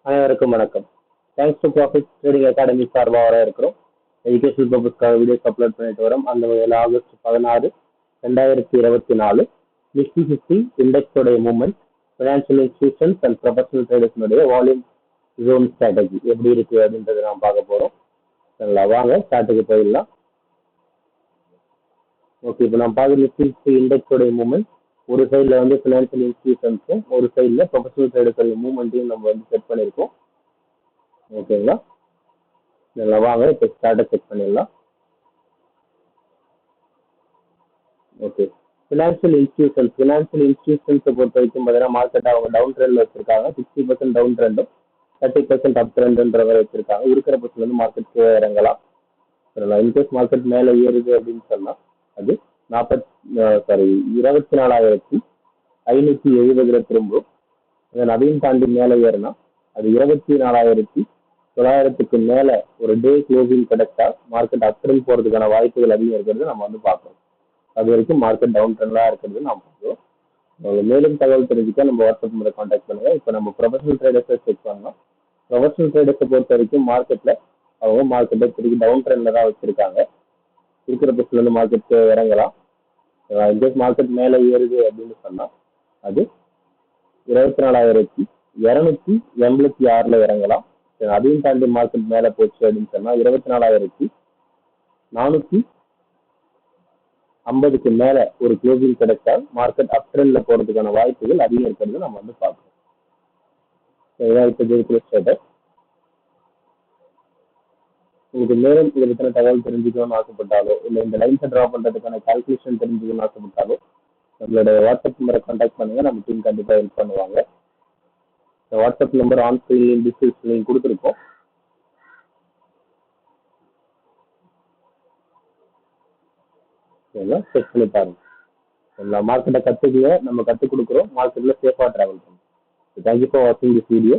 அனைவருக்கும் வணக்கம். Thanks to profit trading academy சார்பாக வர இருக்கிறோம். எஜுகேஷனல் பர்பஸ்க்காக வீடியோஸ் அப்லோட் பண்ணிட்டு வரோம். அந்த வகையில் ஆகஸ்ட் 16, 2024 நிஃப்டி 50 இண்டெக்ஸோடைய movement, financial institutions and professional ட்ரேடர்ஸ்னுடைய வால்யூம் ஜோன் ஸ்ட்ராட்டஜி எப்படி இருக்கு அப்படின்றத நாம் பார்க்க போறோம். நல்லா வாங்க ஸ்டார்ட்டுக்கு போயிடலாம். ஓகே, இப்போ நம்ம பார்க்குற நிஃப்டி 50 இண்டெக்ஸோடைய மூவ்மெண்ட், ஒரு சைடில் வந்து ஃபினான்ஷியல் இன்ஸ்டிடியூஷன்ஸும் ஒரு சைடில் ப்ரொஃபஷனல் ட்ரேடர்ஸோடைய மூவ்மெண்ட்டையும் நம்ம வந்து செட் பண்ணியிருக்கோம். ஓகேங்களா, நல்லா வாங்க இப்போ ஸ்டார்ட்டை செக் பண்ணிடலாம். ஓகே, ஃபினான்ஷியல் இன்ஸ்டிடியூஷன்ஸை பொறுத்த வரைக்கும் பார்த்தீங்கன்னா மார்க்கெட் அவங்க டவுன் ட்ரெண்டில் வச்சிருக்காங்க. 60% டவுன் ட்ரெண்டும் 30% அப் ட்ரெண்டுன்ற மாதிரி வச்சிருக்காங்க. இருக்கிற பட்சத்தில் வந்து மார்க்கெட் கீழே இறங்கலாம். இன்கேஸ் மார்க்கெட் மேலே ஏறுது அப்படின்னு சொன்னால் அது 24,570 திரும்பும். அதையும் தாண்டி மேலே ஏறினா அது 24,900 மேலே ஒரு டே க்ளோசிங் கிடைச்சா மார்க்கெட் அப் ட்ரெண்ட் போகிறதுக்கான வாய்ப்புகள் அதிகம் இருக்கிறது நம்ம வந்து பார்க்கணும். அது வரைக்கும் மார்க்கெட் டவுன் ட்ரெண்டாக இருக்கிறது நாம் பார்க்குறோம். மேலும் தகவல் தெரிஞ்சுக்க நம்ம வாட்ஸ்அப் நம்பரை கான்டாக்ட் பண்ணுங்க. இப்போ நம்ம ப்ரொஃபஷனல் ட்ரேடர்ஸை செக் பண்ணலாம். ப்ரொஃபஷனல் ட்ரேடர்ஸை பொறுத்த வரைக்கும் மார்க்கெட்டில் அவங்க மார்க்கெட்டை திருப்பி டவுன் ட்ரெண்டில் தான் வச்சுருக்காங்க. இருக்கிற பட்சத்தில் வந்து மார்க்கெட் இறங்கலாம். இன்கேஸ் மார்க்கெட் மேலே ஏறுது அப்படின்னு சொன்னால் அது 24,286 இறங்கலாம். அதையும் தாண்டி மார்க்கெட் மேலே போச்சு அப்படின்னு சொன்னால் 24,450 மேலே ஒரு க்ளோசிங் கிடைச்சால் மார்க்கெட் அப் ட்ரெண்ட்ல போகிறதுக்கான வாய்ப்புகள் அதிகம் இருக்கிறது நம்ம வந்து பார்க்கணும். இப்போ ஸ்டேட்டஸ். உங்களுக்கு மேலும் இதை பற்றின தகவல் தெரிஞ்சுக்கணும்னு ஆசைப்பட்டாலோ இல்லை இந்த லைன்ஸை ட்ரா பண்ணுறதுக்கான கால்குலேஷன் தெரிஞ்சுக்கணும்னு ஆசைப்பட்டாலோ நம்மளோட வாட்ஸ்அப் நம்பரை கான்டாக்ட் பண்ணுங்க. நம்ம டீம் கண்டிப்பாக ஹெல்ப் பண்ணுவாங்க. வாட்ஸ்அப் நம்பர் ஆன் ஸ்க்ரீன் டிஸ்கிரிப்ஷன்லையும் கொடுத்துருக்கோம். செக் பண்ணி பாருங்க. எல்லா மார்க்கெட்டை கற்றுக்குங்க, நம்ம கற்றுக் கொடுக்குறோம். மார்க்கெட்டில் சேஃபாக ட்ராவல் பண்ணுங்க. தேங்க்யூ ஃபார் வாட்சிங் திஸ் வீடியோ.